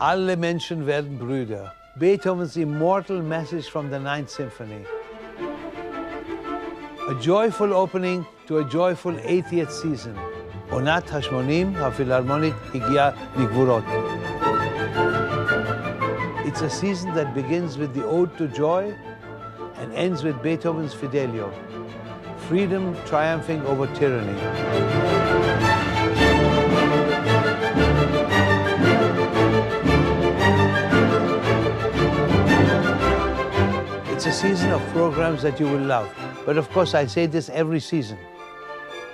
Alle Menschen werden Brüder. Beethoven's immortal message from the Ninth Symphony. A joyful opening to a joyful 80th season. עונת ה-80, הפילהרמונית הגיעה לגבורות. It's a season that begins with the Ode to Joy and ends with Beethoven's Fidelio. Freedom triumphing over tyranny. It's a season of programs that you will love. But of course, I say this every season.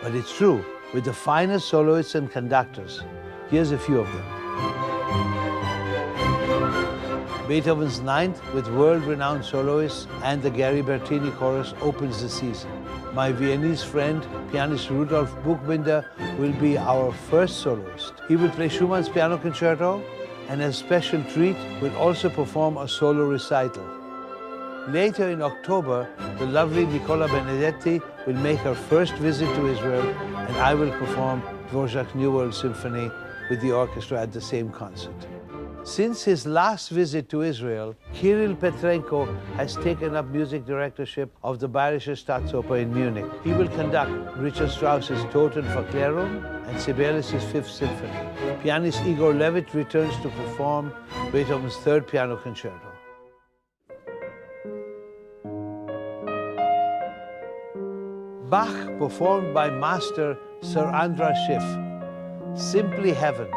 But it's true, with the finest soloists and conductors. Here's a few of them. Beethoven's Ninth, with world-renowned soloists and the Garibaldi Chorus, opens the season. My Viennese friend, pianist Rudolf Buchbinder, will be our first soloist. He will play Schumann's Piano Concerto, and as a special treat, will also perform a solo recital. Later in October, the lovely Nicola Benedetti will make her first visit to Israel, and I will perform Dvorak's New World Symphony with the orchestra at the same concert. Since his last visit to Israel, Kirill Petrenko has taken up music directorship of the Bayerische Staatsoper in Munich. He will conduct Richard Strauss's Toten Verklärung and Sibelius' Fifth Symphony. Pianist Igor Levit returns to perform Beethoven's Third Piano Concerto. Bach performed by Master Sir Andras Schiff, Simply Heaven.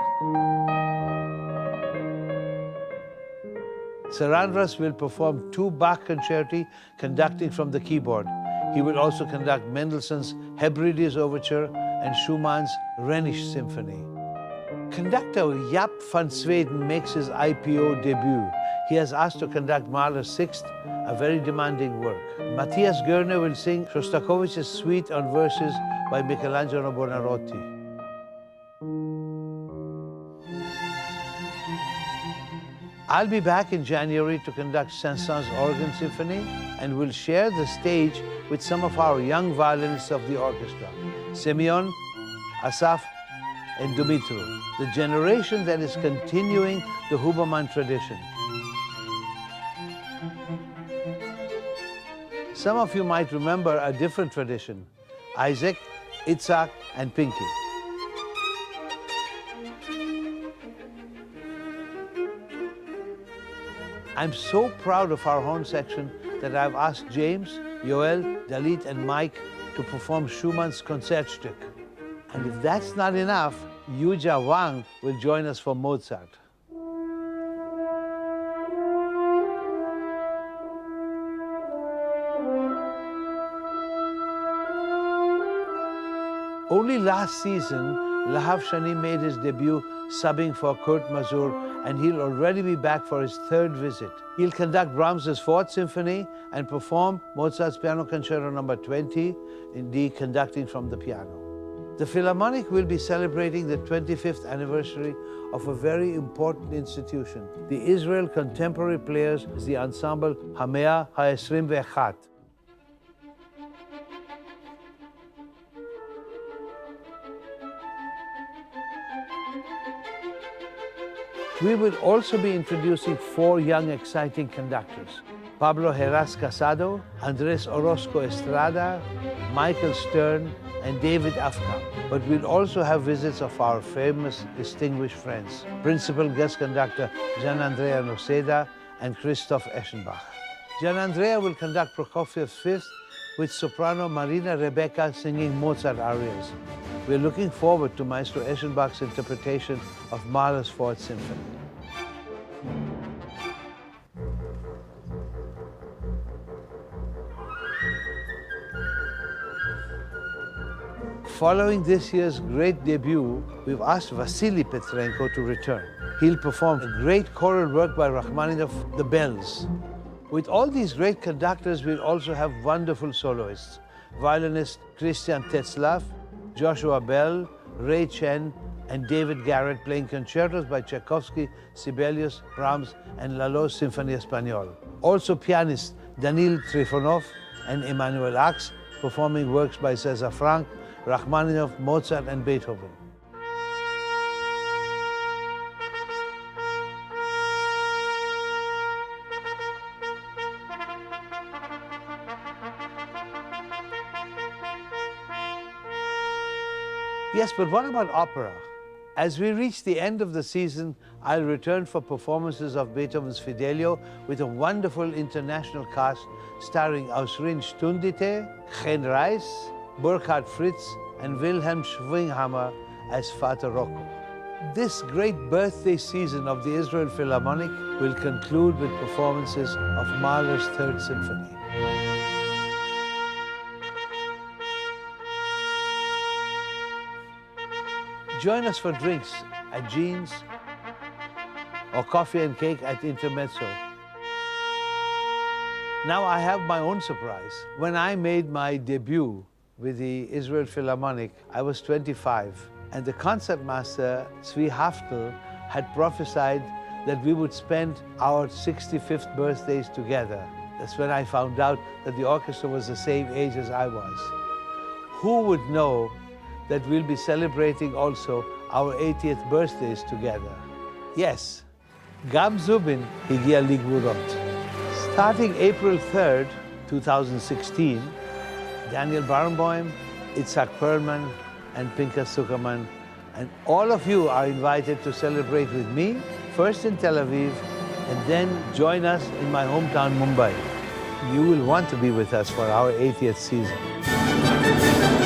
Sir Andras will perform two Bach concerti conducting from the keyboard. He will also conduct Mendelssohn's Hebrides Overture and Schumann's Rhenish Symphony. Conductor Jaap van Zweden makes his IPO debut. He has asked to conduct Mahler's Sixth, a very demanding work. Matthias Görner will sing Shostakovich's Suite on verses by Michelangelo Buonarroti. I'll be back in January to conduct Saint-Saëns Organ Symphony and will share the stage with some of our young violinists of the orchestra, Semyon, Asaf, and Dumitru, the generation that is continuing the Huberman tradition. Some of you might remember a different tradition, Isaac, Itzhak, and Pinky. I'm so proud of our horn section that I've asked James, Yoel, Dalit, and Mike to perform Schumann's Concertstück. And if that's not enough, Yuja Wang will join us for Mozart. Only last season, Lahav Shani made his debut subbing for Kurt Masur, and he'll already be back for his third visit. He'll conduct Brahms's Fourth Symphony and perform Mozart's Piano Concerto No. 20 in D, conducting from the piano. The Philharmonic will be celebrating the 25th anniversary of a very important institution. The Israel Contemporary Players is the ensemble Hamea HaEsrim Ve'echat. We will also be introducing four young, exciting conductors: Pablo Heras Casado, Andres Orozco Estrada, Michael Stern, and David Afka. But we'll also have visits of our famous, distinguished friends, Principal Guest Conductor Gian Andrea Noceda and Christoph Eschenbach. Gian Andrea will conduct Prokofiev's Fifth with soprano Marina Rebecca singing Mozart arias. We're looking forward to Maestro Eschenbach's interpretation of Mahler's Fourth Symphony. Following this year's great debut, we've asked Vasily Petrenko to return. He'll perform a great choral work by Rachmaninoff, The Bells. With all these great conductors, we'll also have wonderful soloists: violinist Christian Tetzlaff, Joshua Bell, Ray Chen, and David Garrett playing concertos by Tchaikovsky, Sibelius, Brahms, and Lalo's Symphonie Espagnole. Also pianists Danil Trifonov and Emmanuel Ax performing works by César Franck, Rachmaninoff, Mozart, and Beethoven. Yes, but what about opera? As we reach the end of the season, I'll return for performances of Beethoven's Fidelio with a wonderful international cast starring Ausrin Stundite, Chen Reis, Burkhard Fritz, and Wilhelm Schwinghammer as Vater Rocco. This great birthday season of the Israel Philharmonic will conclude with performances of Mahler's Third Symphony. Join us for drinks at Jean's or coffee and cake at Intermezzo. Now I have my own surprise. When I made my debut with the Israel Philharmonic, I was 25, and the concertmaster, Zvi Haftel, had prophesied that we would spend our 65th birthdays together. That's when I found out that the orchestra was the same age as I was. Who would know that we'll be celebrating also our 80th birthdays together? Yes, Gam Zubin Higia Ligburot. Starting April 3rd, 2016, Daniel Barenboim, Itzhak Perlman, and Pinchas Zuckerman, and all of you are invited to celebrate with me, first in Tel Aviv, and then join us in my hometown, Mumbai. You will want to be with us for our 80th season.